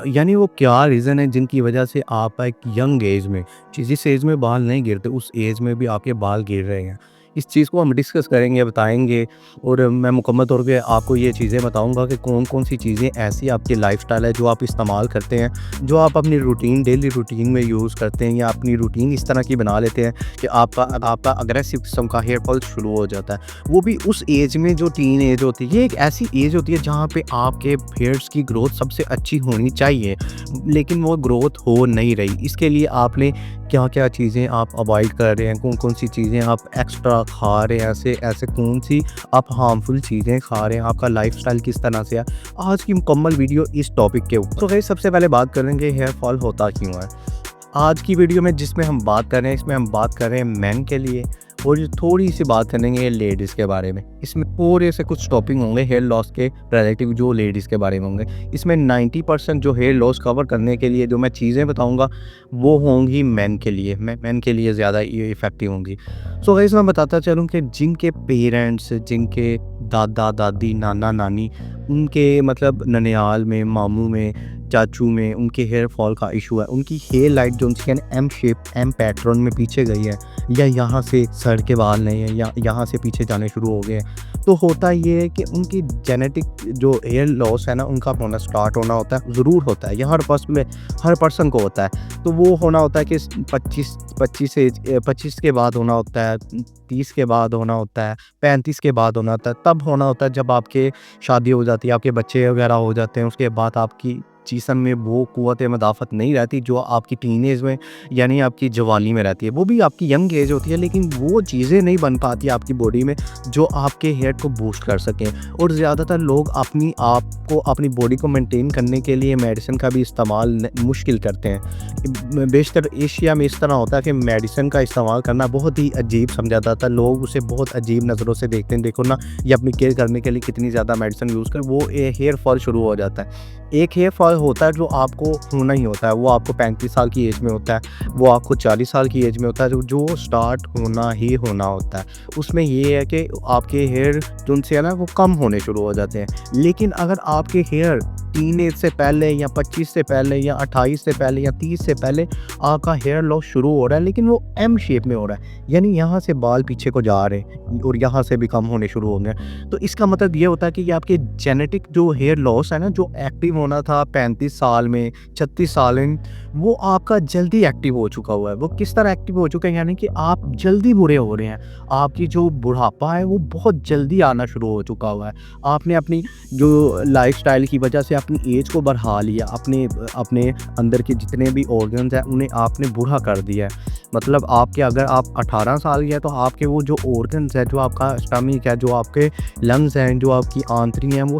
यानी वो क्या रीज़न है जिनकी वजह से आप एक यंग एज में जिस एज में बाल नहीं गिरते उस एज में भी आपके बाल गिर रहे हैं। इस चीज़ को हम डिस्कस करेंगे, बताएँगे और मैं मुकम्मल तौर पे आपको ये चीज़ें बताऊँगा कि कौन-कौन सी चीज़ें ऐसी आपकी लाइफ़स्टाइल है जो आप इस्तेमाल करते हैं, जो आप अपनी रूटीन डेली रूटीन में यूज़ करते हैं या अपनी रूटीन इस तरह की बना लेते हैं कि आपका अग्रेसिव किस्म का हेयर फॉल शुरू हो जाता है। वो भी उस एज में जो टीन एज होती है, ये एक ऐसी एज होती है जहाँ पे आपके हेयर्स की ग्रोथ सबसे अच्छी होनी चाहिए, लेकिन वो ग्रोथ हो नहीं रही। इसके लिए आपने क्या-क्या चीज़ें आप अवॉइड कर रहे हैं, कौन-कौन सी चीज़ें आप एक्स्ट्रा खा रहे हैं, ऐसे ऐसे कौन-सी आप हार्मफुल चीज़ें खा रहे हैं, आपका लाइफ़स्टाइल किस तरह से है। आज की मुकम्मल वीडियो इस टॉपिक के ऊपर। तो गाइस सबसे पहले बात करेंगे हेयर फॉल होता क्यों है। आज की वीडियो में जिसमें हम बात कर रहे हैं, इसमें हम बात कर रहे हैं मेन के लिए और जो थोड़ी सी बात करेंगे लेडीज़ के बारे में। इसमें थोड़े से कुछ टॉपिक होंगे हेयर लॉस के रिलेटिव जो लेडीज़ के बारे में होंगे। इसमें 90% जो हेयर लॉस कवर करने के लिए जो मैं चीज़ें बताऊंगा वो होंगी मेन के लिए, मेन के लिए ज़्यादा ये इफ़ेक्टिव होंगी। सो गाइस मैं बताता चलूँ कि जिनके पेरेंट्स, जिनके दादा दादी, नाना नानी, उनके मतलब ननिहाल में, मामू में, चाचू में उनके हेयर फॉल का इशू है, उनकी हेयर लाइट जो उनकी एम शेप, एम पैटर्न में पीछे गई है, या यहाँ से सर के बाल नहीं है या यहाँ से पीछे जाने शुरू हो गए हैं, तो होता ये है कि उनकी जेनेटिक जो हेयर लॉस है ना, उनका होना स्टार्ट होना होता है, ज़रूर होता है। यह हर पर्सन को होता है। तो वो होना होता है कि 25 के बाद होना होता है, 30 के बाद होना होता है, 35 के बाद होना होता है। तब होना होता है जब आपके शादी हो जाती है, आपके बच्चे वगैरह हो जाते हैं। उसके बाद आपकी जिस्म में वो क़ुव्वत मदाफ़त नहीं रहती जो आपकी टीनेज में यानी आपकी जवानी में रहती है। वो भी आपकी यंग एज होती है, लेकिन वो चीज़ें नहीं बन पाती आपकी बॉडी में जो आपके हेयर को बूस्ट कर सकें। और ज़्यादातर लोग अपनी बॉडी को मेंटेन करने के लिए मेडिसिन का भी इस्तेमाल मुश्किल करते हैं। बेशतर एशिया में इस तरह होता है कि मेडिसिन का इस्तेमाल करना बहुत ही अजीब समझा जाता है। लोग उसे बहुत अजीब नज़रों से देखते हैं। देखो ना, ये अपनी केयर करने के लिए कितनी ज़्यादा मेडिसिन यूज़ कर, वो हेयर फॉल शुरू हो जाता है। एक हेयर फॉल होता है जो आपको होना ही होता है, वो आपको 35 साल की एज में होता है, वो आपको 40 साल की एज में होता है, जो स्टार्ट होना ही होना होता है। उसमें ये है कि आपके हेयर जो उनसे है ना वो कम होने शुरू हो जाते हैं। लेकिन अगर आपके हेयर टीनेज से पहले या 25 से पहले या 28 से पहले या 30 से पहले आपका हेयर लॉस शुरू हो रहा है, लेकिन वो एम शेप में हो रहा है, यानी यहाँ से बाल पीछे को जा रहे हैं और यहाँ से भी कम होने शुरू हो गए, तो इसका मतलब ये होता है कि ये आपके जेनेटिक जो हेयर लॉस है ना, जो एक्टिव होना था 35 साल में, 36 साल में, वो आपका जल्दी एक्टिव हो चुका हुआ है। वो किस तरह एक्टिव हो चुका है, यानी कि आप जल्दी बुरे हो रहे हैं। आपकी जो बुढ़ापा है वो बहुत जल्दी आना शुरू हो चुका हुआ है। आपने अपनी जो लाइफस्टाइल की वजह से अपनी एज को बढ़ा लिया, अपने अंदर के जितने भी ऑर्गन्स हैं उन्हें आपने बूढ़ा कर दिया है। मतलब अगर आप 18 साल के हैं तो आपके वो जो ऑर्गन्स है, जो आपका स्टमक है, जो आपके लंग्स हैं, जो आपकी आंतड़ियाँ हैं,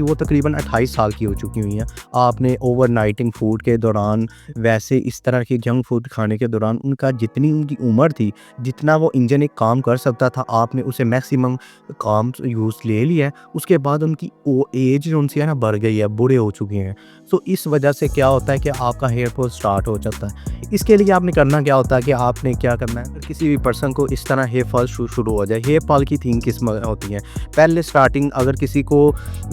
वो तकरीबन 28 साल की हो चुकी हुई हैं। आपने ओवरनाइटिंग फूड के दौरान, वैसे इस तरह के जंक फूड खाने के दौरान जितनी उनकी उम्र थी, जितना वो इंजन एक काम कर सकता था, आपने उसे मैक्सिमम काम यूज़ ले लिया है। उसके बाद उनकी एज जो उनसे है ना बढ़ गई है, बूढ़े हो चुके हैं। तो इस वजह से क्या होता है कि आपका हेयर फॉल स्टार्ट हो जाता है। इसके लिए आपने करना क्या होता है कि आपने क्या करना है, किसी भी पर्सन को इस तरह हेयर फॉल शुरू हो जाए। हेयर फॉल की 3 किस्में होती हैं। पहले स्टार्टिंग अगर किसी को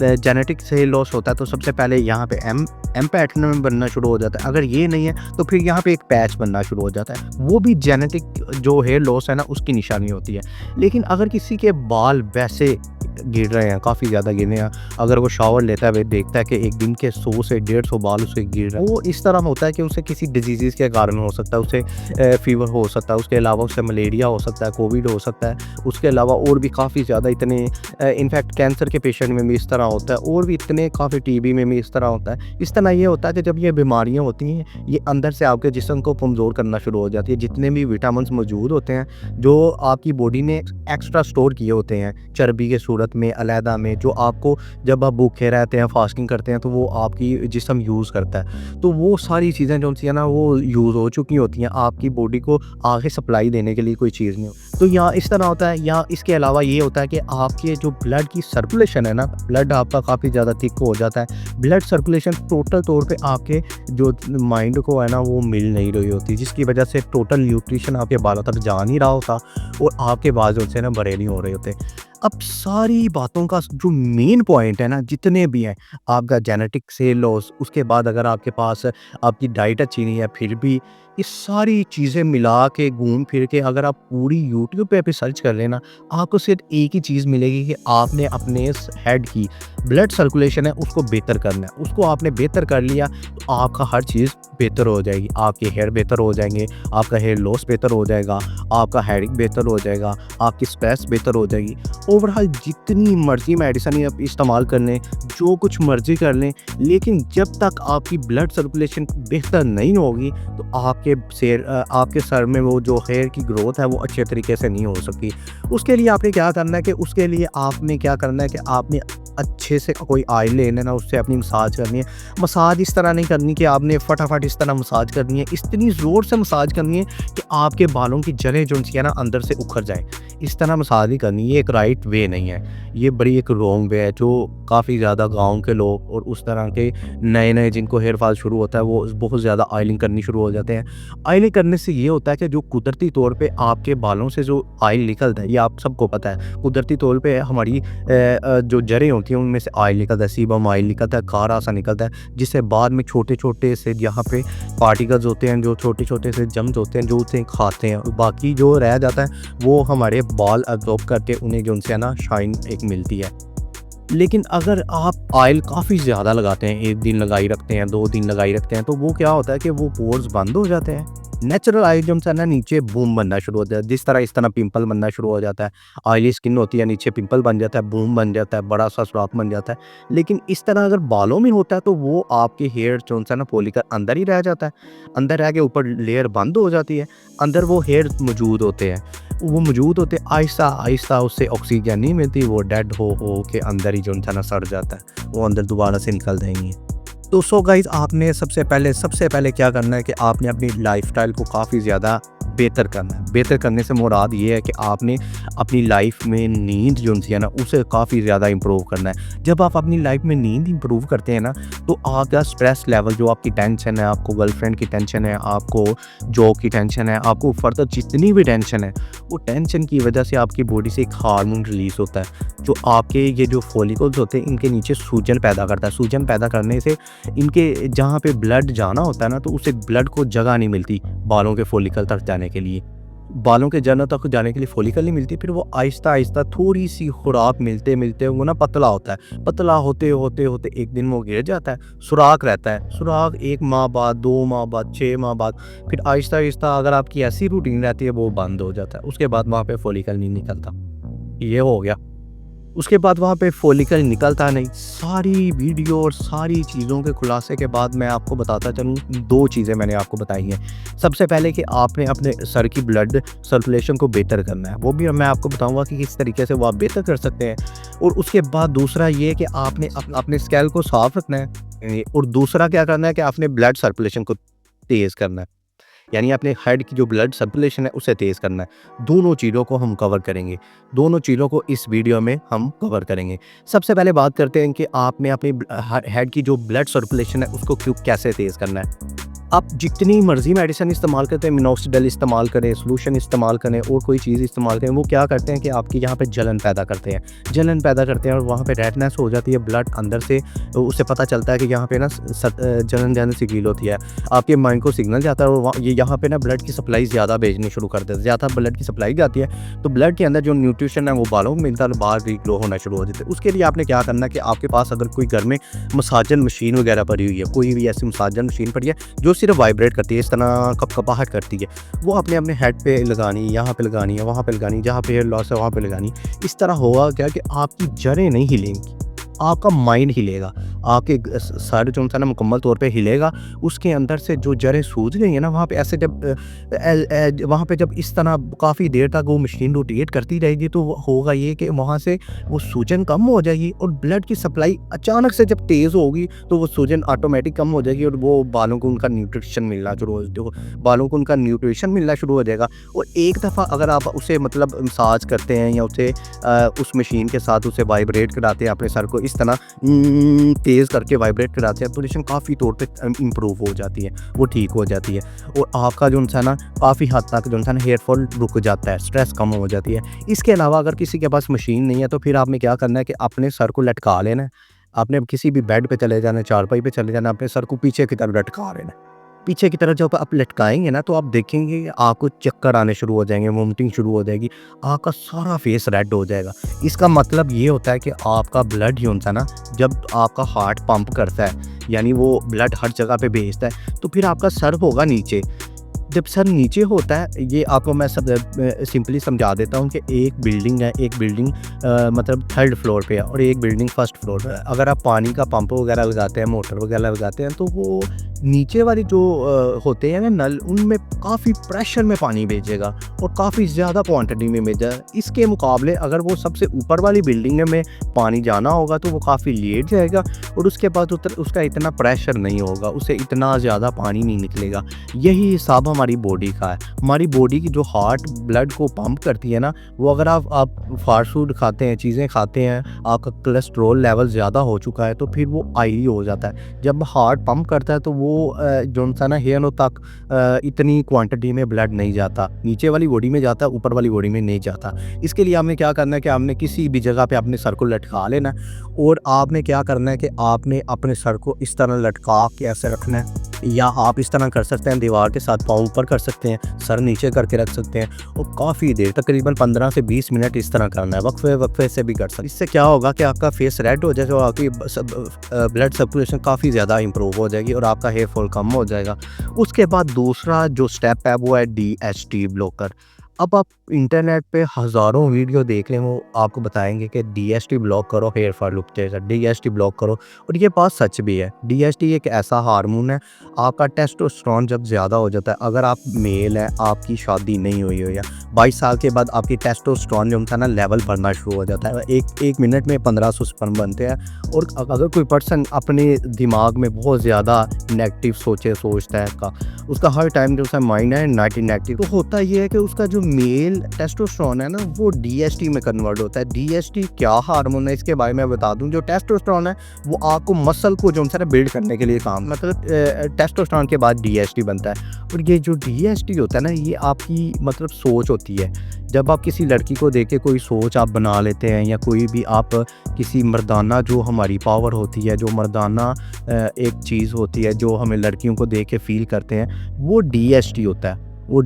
जेनेटिक से लॉस होता है तो सबसे पहले यहाँ पे एम पैटर्न में बनना शुरू हो जाता है। अगर ये नहीं है तो फिर यहाँ पे एक पैच बनना शुरू हो जाता है। वो भी जेनेटिक जो हेयर लॉस है ना उसकी निशानी होती है। लेकिन अगर किसी के बाल वैसे गिर रहे हैं, काफ़ी ज़्यादा गिर रहे हैं, अगर वो शावर लेता है, वे देखता है कि एक दिन के 100 से 150 बाल उसके गिर रहे हैं, वो इस तरह होता है कि उसे किसी डिजीज़ के कारण हो सकता है, उसे फीवर हो सकता है, उसके अलावा उसे मलेरिया हो सकता है, कोविड हो सकता है, उसके अलावा और भी काफ़ी ज़्यादा इतने इनफैक्ट कैंसर के पेशेंट में भी इस तरह होता है, और भी इतने काफ़ी टीबी में भी इस तरह होता है। इस तरह ये होता है कि जब ये बीमारियाँ होती हैं, ये अंदर से आपके जिस्म को कमज़ोर करना शुरू हो जाती है। जितने भी विटामिन मौजूद होते हैं जो आपकी बॉडी ने एक्स्ट्रा स्टोर किए होते हैं चर्बी के सूरत में, अलहदा में, जो आपको जब आप भूखे रहते हैं, फास्टिंग करते हैं, तो वो आपकी जिस्म यूज़ करता है। तो वो सारी चीज़ें जो सी है ना वो यूज़ हो चुकी होती हैं, आपकी बॉडी को आगे सप्लाई देने के लिए कोई चीज़ नहीं हो। तो यहाँ इस तरह होता है। या इसके अलावा ये होता है कि आपके जो ब्लड की सर्कुलेशन है ना, ब्लड आपका काफ़ी ज़्यादा थिक हो जाता है। ब्लड सर्कुलेशन टोटल तौर पे आपके जो माइंड को है ना वो मिल नहीं रही होती, जिसकी वजह से टोटल न्यूट्रिशन आपके बालों तक जा नहीं रहा होता और आपके बाल जो से ना बड़े नहीं हो रहे होते। अब सारी बातों का जो मेन पॉइंट है ना, जितने भी हैं, आपका जेनेटिक से लॉस, उसके बाद अगर आपके पास आपकी डाइट अच्छी नहीं है, फिर भी ये सारी चीज़ें मिला के घूम फिर के अगर आप पूरी यूट्यूब पे भी सर्च कर लेना, आपको सिर्फ एक ही चीज़ मिलेगी कि आपने अपने हेड की ब्लड सर्कुलेशन है उसको बेहतर करना है। उसको आपने बेहतर कर लिया तो आपका हर चीज़ बेहतर हो जाएगी, आपके हेयर बेहतर हो जाएंगे, आपका हेयर लॉस बेहतर हो जाएगा, आपका हेडेक बेहतर हो जाएगा, आपकी स्ट्रेस बेहतर हो जाएगी। ओवरऑल जितनी मर्ज़ी मेडिसिन आप इस्तेमाल कर लें, जो कुछ मर्ज़ी कर लें, लेकिन जब तक आपकी ब्लड सर्कुलेशन बेहतर नहीं होगी तो आपके सर में वो जो हेयर की ग्रोथ है वो अच्छे तरीके से नहीं हो सकती। उसके लिए आपने क्या करना है कि आपने अच्छे से कोई ऑयल ले लेना, उससे अपनी मसाज करनी है। मसाज इस तरह नहीं करनी कि आपने फटाफट इस तरह मसाज करनी है, इतनी ज़ोर से मसाज करनी है कि आपके बालों की जड़ें जो है ना अंदर से उखड़ जाएँ। इस तरह मसाज नहीं करनी, ये एक राइट वे नहीं है, ये बड़ी एक रॉन्ग वे है जो काफ़ी ज़्यादा गाँव के लोग और उस तरह के नए-नए जिनको हेयर फॉल शुरू होता है वो बहुत ज़्यादा ऑयलिंग करनी शुरू हो जाते हैं। ऑयलिंग करने से ये होता है कि जो कुदरती तौर पे आपके बालों से जो ऑयल निकलता है, ये आप सबको पता है। कुदरती तौर पे हमारी जो जड़ें होती हैं उनमें से ऑयल निकलता है, सीबम ऑयल निकलता है, गाढ़ा-सा निकलता है, जिससे बाद में छोटे-छोटे से यहाँ पे पार्टिकल्स होते हैं, जो छोटे-छोटे से जर्म्स होते हैं, जो उसे खाते हैं। बाकी जो रह जाता है वो हमारे बाल अब्ज़ॉर्ब करके उन्हें जो उनसे है ना शाइन एक मिलती है। लेकिन अगर आप ऑयल काफ़ी ज़्यादा लगाते हैं, 1 दिन लगाई रखते हैं, 2 दिन लगाई रखते हैं, तो वो क्या होता है कि वो पोर्स बंद हो जाते हैं। नेचुरल ऑयल जो है ना नीचे बूम बनना शुरू होता है, इस तरह पिंपल बनना शुरू हो जाता है। ऑयली स्किन होती है, नीचे पिंपल बन जाता है, बूम बन जाता है, बड़ा-सा सुराख बन जाता है। लेकिन इस तरह अगर बालों में होता है तो वो आपके हेयर जो है ना फॉलिकल अंदर ही रह जाता है। अंदर रह के ऊपर लेयर बंद हो जाती है, अंदर वो हेयर मौजूद होते हैं। वो मौजूद होते आहिस्ता-आहिस्ता उससे ऑक्सीजन नहीं मिलती, वो डेड हो के अंदर ही जो है ना सड़ जाता है, वो अंदर दोबारा से निकल जाएँगे। तो सो गाइज़ आपने सबसे पहले क्या करना है कि आपने अपनी लाइफ़स्टाइल को काफ़ी ज़्यादा बेहतर करना है। बेहतर करने से मुराद ये है कि आपने अपनी लाइफ में नींद जो है ना उसे काफ़ी ज़्यादा इम्प्रूव करना है। जब आप अपनी लाइफ में नींद इम्प्रूव करते हैं ना तो आपका स्ट्रेस लेवल, जो आपकी टेंशन है, आपको गर्लफ्रेंड की टेंशन है, आपको जॉब की टेंशन है, आपको फर्दर जितनी भी टेंशन है, वो टेंशन की वजह से आपकी बॉडी से एक हार्मोन रिलीज़ होता है जो आपके ये जो फॉलिकल्स होते हैं इनके नीचे सूजन पैदा करता है। सूजन पैदा करने से इनके जहाँ पे ब्लड जाना होता है ना तो उसे ब्लड को जगह नहीं मिलती बालों के फॉलिकल तक जाने के लिए। बालों के जड़ों तक जाने के लिए फॉलिकल नहीं मिलती, फिर वो आहिस्ता-आहिस्ता थोड़ी-सी खुराक मिलते-मिलते वो ना पतला होता है। पतला होते-होते एक दिन वो गिर जाता है, सुराख रहता है। सुराख 1 माह बाद, 2 माह बाद, 6 माह बाद, फिर आहिस्ता-आहिस्ता अगर आपकी ऐसी रूटीन रहती है वो बंद हो जाता है। उसके बाद वहाँ पे फॉलिकल नहीं निकलता। ये हो गया। उसके बाद वहाँ पे फॉलिकल निकलता नहीं। सारी वीडियो और सारी चीज़ों के खुलासे के बाद मैं आपको बताता चलूँ, 2 चीज़ें मैंने आपको बताई हैं। सबसे पहले कि आपने अपने सर की ब्लड सर्कुलेशन को बेहतर करना है, वो भी मैं आपको बताऊँगा कि किस तरीके से वो आप बेहतर कर सकते हैं। और उसके बाद दूसरा ये कि आपने अपने स्कैल्प को साफ़ रखना है, और दूसरा क्या करना है कि आपने ब्लड सर्कुलेशन को तेज़ करना है। यानी अपने हेड की जो ब्लड सर्कुलेशन है उसे तेज़ करना है। दोनों चीज़ों को हम कवर करेंगे। दोनों चीज़ों को इस वीडियो में हम कवर करेंगे। सबसे पहले बात करते हैं कि आपने अपनी हेड की जो ब्लड सर्कुलेशन है उसको कैसे तेज़ करना है। आप जितनी मर्ज़ी मेडिसिन इस्तेमाल करते हैं, मिनोक्सिडिल इस्तेमाल करें, सॉल्यूशन इस्तेमाल करें और कोई चीज़ इस्तेमाल करें, वो क्या करते हैं कि आपके यहाँ पे जलन पैदा करते हैं। जलन पैदा करते हैं और वहाँ पे रेडनेस हो जाती है, ब्लड अंदर से उससे पता चलता है कि यहाँ पे ना जलन सी फील होती है। आपके माइंड को सिग्नल जाता है और ये यहाँ पे ना ब्लड की सप्लाई ज़्यादा भेजनी शुरू कर देते हैं। ज़्यादा ब्लड की सप्लाई जाती है तो ब्लड के अंदर जो न्यूट्रिशन है वो बालों में मिलता है, बाल भी ग्लो होना शुरू हो जाते हैं। उसके लिए आपने क्या करना है कि आपके पास अगर कोई घर में मसाजन मशीन वगैरह पड़ी हुई है, कोई भी ऐसी मसाजन मशीन पड़ी है जो सिर्फ वाइब्रेट करती है, इस तरह कपकपाहट करती है, वो आपने अपने हेड पे लगानी, यहाँ पे लगानी है, वहाँ पे लगानी, जहाँ पे हेयर लॉस है वहाँ पे लगानी। इस तरह होगा क्या कि आपकी जड़ें नहीं हिलेंगी, आपका माइंड हिलेगा, आपके सर जो है ना मुकम्मल तौर पे हिलेगा। उसके अंदर से जो जड़ें सूज गई हैं ना वहाँ पे ऐसे वहाँ पे जब इस तरह काफ़ी देर तक वो मशीन रोटेट करती रहेगी तो होगा ये कि वहाँ से वो सूजन कम हो जाएगी और ब्लड की सप्लाई अचानक से जब तेज़ होगी तो वो सूजन ऑटोमेटिक कम हो जाएगी और वो बालों को उनका न्यूट्रिशन मिलना शुरू हो जाएगा। और एक दफ़ा अगर आप उसे मतलब मसाज करते हैं या उसे उस मशीन के साथ उसे वाइब्रेट कराते हैं, अपने सर को इस तरह तेज़ करके वाइब्रेट कराते हैं, पोजीशन काफ़ी तौर पे इम्प्रूव हो जाती है, वो ठीक हो जाती है और आपका जो है ना काफ़ी हद तक जो है ना हेयर फॉल रुक जाता है, स्ट्रेस कम हो जाती है। इसके अलावा अगर किसी के पास मशीन नहीं है तो फिर आपने क्या करना है कि अपने सर को लटका लेना है। आपने किसी भी बेड पे चले जाना है, चारपाई पे चले जाना है, अपने सर को पीछे की तरफ लटका लेना है। पीछे की तरफ जब आप लटकाएँगे ना तो आप देखेंगे कि आपको चक्कर आने शुरू हो जाएँगे, वोमिटिंग शुरू हो जाएगी, आपका सारा फेस रेड हो जाएगा। इसका मतलब ये होता है कि आपका ब्लड जो होता है ना, जब आपका हार्ट पंप करता है, यानी वो ब्लड हर जगह पे भेजता है, तो फिर आपका सर होगा नीचे। जब सर नीचे होता है, ये आपको मैं सिंपली समझा देता हूँ कि एक बिल्डिंग है, एक बिल्डिंग मतलब 3rd फ्लोर पे है और एक बिल्डिंग 1st फ्लोर पे है। अगर आप पानी का पंप वगैरह लगाते हैं, मोटर वगैरह लगाते हैं, तो वो नीचे वाली जो होते हैं ना नल, उनमें काफ़ी प्रेशर में पानी भेजेगा और काफ़ी ज़्यादा क्वांटिटी में भेजेगा। इसके मुकाबले अगर वो सबसे ऊपर वाली बिल्डिंग में पानी जाना होगा तो वो काफ़ी लेट जाएगा और उसके बाद उसका इतना प्रेशर नहीं होगा, उससे इतना ज़्यादा पानी नहीं निकलेगा। यही हिसाब हमारी बॉडी का है। हमारी बॉडी की जो हार्ट ब्लड को पंप करती है ना, वो अगर आप फास्ट फूड खाते हैं, चीज़ें खाते हैं, आपका कोलेस्ट्रॉल लेवल ज़्यादा हो चुका है तो फिर वो ऑयली हो जाता है। जब हार्ट पंप करता है तो वो जो सा ना हेयर तक इतनी क्वांटिटी में ब्लड नहीं जाता, नीचे वाली बॉडी में जाता है, ऊपर वाली बॉडी में नहीं जाता। इसके लिए आपने क्या करना है कि आपने किसी भी जगह पे अपने सर को लटका लेना है और आपने क्या करना है कि आपने अपने सर को इस तरह लटका के ऐसे रखना है, या आप इस तरह कर सकते हैं, दीवार के साथ पाँव ऊपर कर सकते हैं, सर नीचे करके रख सकते हैं और काफ़ी देर तकरीबन 15 से 20 मिनट इस तरह करना है, वक्फे वक्फे से भी कर सकते हैं। इससे क्या होगा कि आपका फेस रेड हो जाएगा और आपकी ब्लड सर्कुलेशन काफ़ी ज़्यादा इंप्रूव हो जाएगी और आपका हेयर फॉल कम हो जाएगा। उसके बाद दूसरा जो स्टेप है वो है DHT ब्लॉकर। अब आप इंटरनेट पे हज़ारों वीडियो देख लें, वो आपको बताएंगे कि DHT ब्लॉक करो, हेयर फॉल रुक जाएगा, DHT ब्लॉक करो, और ये बात सच भी है। DHT एक ऐसा हार्मोन है, आपका टेस्टोस्टेरोन जब ज़्यादा हो जाता है, अगर आप मेल हैं, आपकी शादी नहीं हुई हो या 22 साल के बाद आपकी टेस्टोस्टेरोन जो होता है ना लेवल बढ़ना शुरू हो जाता है। एक मिनट में 1500 स्पर्म बनते हैं और अगर कोई पर्सन अपने दिमाग में बहुत ज़्यादा नेगेटिव सोचता है, उसका हर टाइम जो माइंड है नेगेटिव, तो होता ये है कि उसका जो मेल टेस्टोस्टेरोन है ना वो DHT में कन्वर्ट होता है। DHT क्या हार्मोन है इसके बारे में बता दूं। जो टेस्टोस्टेरोन है वो आपको मसल को जो है बिल्ड करने के लिए काम, मतलब टेस्टोस्टेरोन के बाद DHT बनता है और ये जो DHT होता है ना ये आपकी मतलब सोच होती है। जब आप किसी लड़की को देख के कोई सोच आप बना लेते हैं या कोई भी आप किसी मर्दाना जो हमारी पावर होती है, जो मर्दाना एक चीज़ होती है जो हमें लड़कियों को देख के फील करते हैं, वो DHT होता है। वो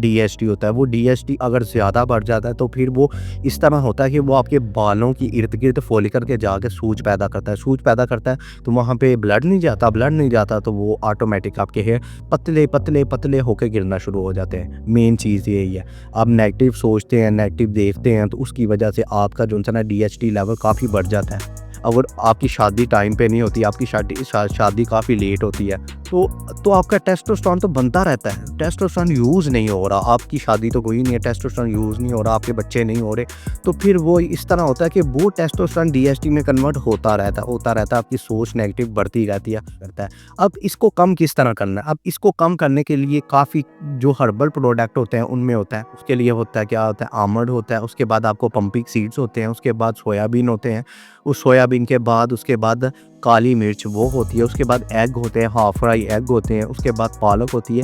DHT अगर ज़्यादा बढ़ जाता है तो फिर वो इस तरह होता है कि वो आपके बालों की इर्द गिर्द फॉलिकल के जाके सूज पैदा करता है तो वहाँ पे ब्लड नहीं जाता तो वो ऑटोमेटिक आपके हेयर पतले होके गिरना शुरू हो जाते हैं। मेन चीज़ यही है, आप नेगेटिव सोचते हैं, नेगेटिव देखते हैं तो उसकी वजह से आपका जो है ना DHT लेवल काफ़ी बढ़ जाता है। अगर आपकी शादी टाइम पे नहीं होती, आपकी शादी काफ़ी लेट होती है तो आपका टेस्टोस्टेरोन तो बनता रहता है, टेस्टोस्टेरोन यूज़ नहीं हो रहा, आपकी शादी तो कोई नहीं है, टेस्टोस्टेरोन यूज़ नहीं हो रहा, आपके बच्चे नहीं हो रहे, तो फिर वो इस तरह होता है कि वो टेस्टोस्टेरोन DHT में कन्वर्ट होता रहता है, आपकी सोच नेगेटिव बढ़ती रहती है करता है। अब इसको कम किस तरह करना है? अब इसको कम करने के लिए काफ़ी जो हर्बल प्रोडक्ट होते हैं उनमें होता है, उसके लिए होता है क्या होता है, आमंड होता है, उसके बाद आपको पंपिंग सीड्स होते हैं, उसके बाद सोयाबीन होते हैं, उस सोयाबीन के बाद उसके बाद काली मिर्च वो होती है, उसके बाद एग होते हैं, हाफ फ्राई एग होते हैं, उसके बाद पालक होती है।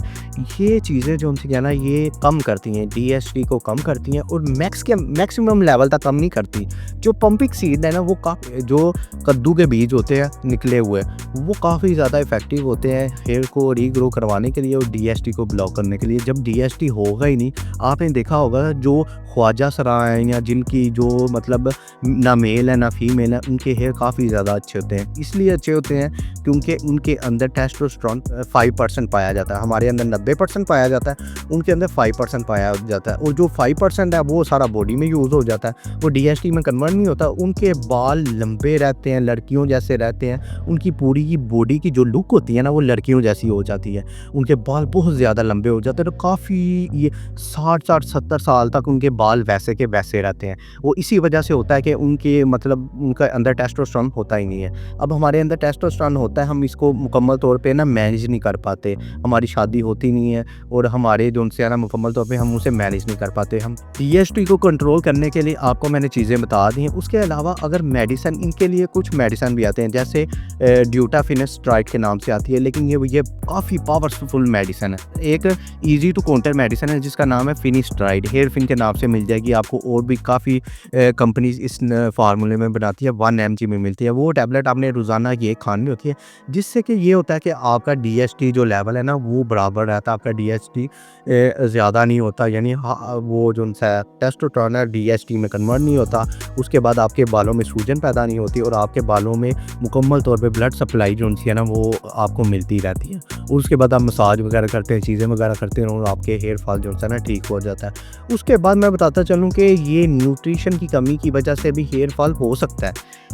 ये चीज़ें जो उनसे क्या ना ये कम करती हैं, DHT को कम करती हैं और मैक्सिमम लेवल तक कम नहीं करती। जो पंपिंग सीड है ना वो जो कद्दू के बीज होते हैं निकले हुए, वो काफ़ी ज़्यादा इफेक्टिव होते हैं हेयर को रीग्रो करवाने के लिए और DHT को ब्लॉक करने के लिए। जब DHT होगा ही नहीं, आपने देखा होगा जो ख्वाजा सराय हैं या जिनकी जो मतलब ना मेल है ना फीमेल है, उनके हेयर काफ़ी ज़्यादा अच्छे होते हैं। इसलिए अच्छे होते हैं क्योंकि उनके अंदर टेस्टोस्टेरोन 5% पाया जाता है, हमारे अंदर 90% पाया जाता है, उनके अंदर 5% पाया जाता है और जो 5% है वो सारा बॉडी में यूज़ हो जाता है, वो DHT में कन्वर्ट नहीं होता। उनके बाल लंबे रहते हैं, लड़कियों जैसे रहते हैं, उनकी पूरी की बॉडी की जो लुक होती है ना वो लड़कियों जैसी हो जाती है, उनके बाल बहुत ज़्यादा लंबे हो जाते हैं, तो काफ़ी ये 60-70 साल तक उनके बाल वैसे के वैसे रहते हैं। वो इसी वजह से होता है कि उनके मतलब उनका अंदर टेस्टोस्टेरोन होता ही नहीं है। अब हमारे अंदर टेस्टोस्टेरोन होता है, हम इसको मुकम्मल तौर पे ना मैनेज नहीं कर पाते। हमारी शादी होती नहीं है और हमारे जो उनसे है ना मुकम्मल तौर पे हम उसे मैनेज नहीं कर पाते। हम टीएसटी को कंट्रोल करने के लिए आपको मैंने चीज़ें बता दी हैं। उसके अलावा अगर मेडिसिन, इनके लिए कुछ मेडिसिन भी आते हैं, जैसे ड्यूटाफिनेस्ट्राइड के नाम से आती है, लेकिन ये काफ़ी पावरफुल मेडिसिन है। एक ईजी टू काउंटर मेडिसिन है जिसका नाम है फिनिस्ट्राइड, हेयर फिन के नाम से मिल जाएगी आपको। और भी काफ़ी कंपनीज इस फार्मूले में बनाती है, 1 mg में मिलती है। वो टैबलेट आपने रोज़ाना ये खानी होती है, जिससे कि ये होता है कि आपका डीएसटी जो लेवल है ना वो बराबर रहता है। आपका डीएसटी ज़्यादा नहीं होता, यानी वो जो टेस्टोस्टेरोन है डीएसटी में कन्वर्ट नहीं होता। उसके बाद आपके बालों में सूजन पैदा नहीं होती और आपके बालों में मुकम्मल तौर पे ब्लड सप्लाई जो उनकी है ना वो आपको मिलती रहती है। और उसके बाद आप मसाज वगैरह करते हैं, चीज़ें वगैरह करते हैं और आपके हेयर फॉल जो है ना ठीक हो जाता है। उसके बाद मैं बताता चलूँ कि ये न्यूट्रिशन की कमी की वजह से भी हेयर फॉल हो सकता है,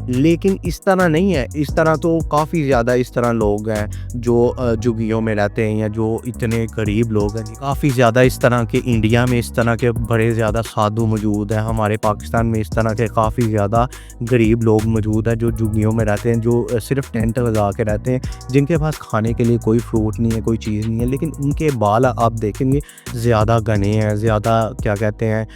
लेकिन इस तरह नहीं है। इस तरह तो काफ़ी ज़्यादा इस तरह लोग हैं जो झुग्गियों में रहते हैं या जो इतने गरीब लोग हैं। काफ़ी ज़्यादा इस तरह के इंडिया में इस तरह के बड़े ज़्यादा साधु मौजूद हैं। हमारे पाकिस्तान में इस तरह के काफ़ी ज़्यादा गरीब लोग मौजूद हैं जो झुग्गियों में रहते हैं, जो सिर्फ टेंट लगा के रहते हैं, जिनके पास खाने के लिए कोई फ्रूट नहीं है, कोई चीज़ नहीं है, लेकिन उनके बाल आप देखेंगे ज़्यादा घने हैं, ज़्यादा क्या कहते हैं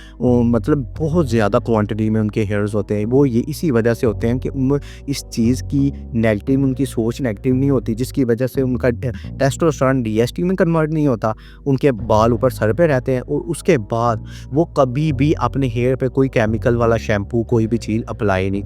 मतलब बहुत ज़्यादा क्वांटिटी में उनके हेयर्स होते हैं। वो ये इसी वजह से होते हैं कि उन इस चीज़ की नेगेटिव, उनकी सोच नेगेटिव नहीं होती, जिसकी वजह से उनका टेस्टोस्टेरोन डीएसटी में कन्वर्ट नहीं होता। उनके बाल ऊपर सर पे रहते हैं और उसके बाद वो कभी भी अपने हेयर पे कोई केमिकल वाला शैम्पू, कोई भी चीज़ अप्लाई नहीं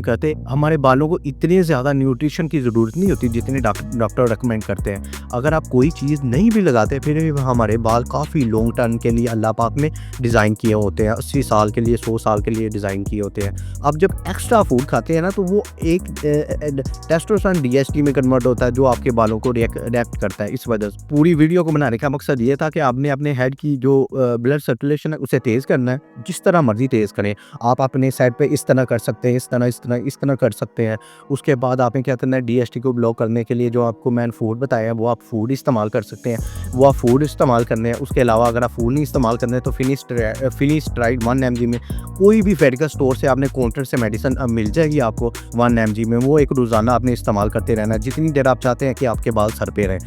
करते। हमारे बालों को इतनी ज़्यादा न्यूट्रिशन की ज़रूरत नहीं होती जितनी डॉक्टर रेकमेंड करते हैं। अगर आप कोई चीज़ नहीं भी लगाते फिर भी हमारे बाल काफ़ी लॉन्ग टर्म के लिए अल्लाह पाक ने डिज़ाइन किए होते हैं, 80 साल के लिए, 100 साल के लिए डिज़ाइन किए होते हैं। अब जब एक्स्ट्रा फूड खाते हैं ना तो वो एक टेस्टोस्टेरोन डीएसटी में कन्वर्ट होता है, जो आपके बालों को रिएक्ट करता है। इस वजह से पूरी वीडियो को बनाने का मकसद ये था कि आपने अपने हेड की जो ब्लड सर्कुलेशन है उसे तेज़ करना है, जिस तरह मर्जी तेज़ करें। आप अपने साइड पे इस तरह कर सकते हैं, इस तरह कर सकते हैं। उसके बाद आपने क्या करना है, डीएसटी को ब्लॉक करने के लिए जो आपको मैंने फूड बताया वो आप फूड इस्तेमाल कर सकते हैं, वो आप फूड इस्तेमाल करने हैं। उसके अलावा अगर आप फूड नहीं इस्तेमाल करने तो फिनिस्ट्राइड 1 mg में कोई भी मेडिकल स्टोर से आपने काउंटर से मेडिसिन मिल जाएगी आपको 1 mg में। वो एक रोज़ाना आपने इस्तेमाल करते रहना है, जितनी देर आप चाहते हैं कि आपके बाल सर पे रहें,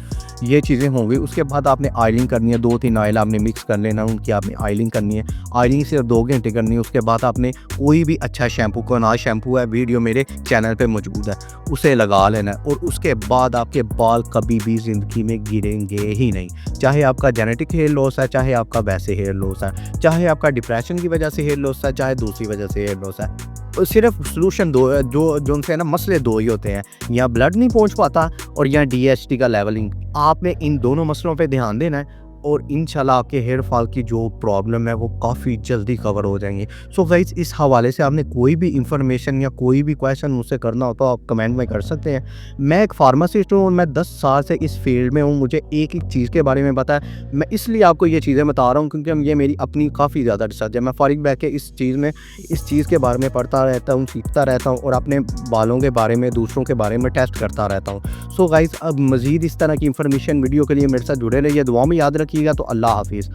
ये चीज़ें होंगी। उसके बाद आपने ऑयलिंग करनी है, 2-3 ऑयल आपने मिक्स कर लेना, उनकी आपने ऑयलिंग करनी है। ऑयलिंग सिर्फ 2 घंटे करनी है। उसके बाद आपने कोई भी अच्छा शैम्पू, कोनाज शैम्पू है, वीडियो मेरे चैनल पे मौजूद है, उसे लगा लेना है। और उसके बाद आपके बाल कभी भी ज़िंदगी में गिरेंगे ही नहीं। चाहे आपका जेनेटिक हेयर लॉस है, चाहे आपका वैसे हेयर लॉस है, चाहे आपका डिप्रेशन की वजह से हेयर लॉस है, चाहे दूसरी वजह से हेयर लॉस है। तो सिर्फ सॉल्यूशन दो है, जो उनसे है ना मसले 2 ही होते हैं, या ब्लड नहीं पहुंच पाता और या डीएसटी का लेवलिंग। आपने इन दोनों मसलों पे ध्यान देना है और इंशाल्लाह आपके हेयर फॉल की जो प्रॉब्लम है वो काफ़ी जल्दी कवर हो जाएंगी। सो गाइस, इस हवाले से आपने कोई भी इंफॉर्मेशन या कोई भी क्वेश्चन मुझसे करना हो तो आप कमेंट में कर सकते हैं। मैं एक फार्मासिस्ट हूँ और मैं 10 साल से इस फील्ड में हूँ, मुझे एक चीज़ के बारे में पता है। मैं इसलिए आपको ये चीज़ें बता रहा हूँ क्योंकि ये मेरी अपनी काफ़ी ज़्यादा रिसर्च है। मैं फारिग बैठ के इस चीज़ के बारे में पढ़ता रहता हूँ, सीखता रहता हूँ और अपने बालों के बारे में, दूसरों के बारे में टेस्ट करता रहता हूँ। सो गाइस, अब मज़ीद इस तरह की इंफॉर्मेशन वीडियो के लिए मेरे साथ जुड़े रहिए, दुआ में याद रखिएगा। तो अल्लाह हाफिज़।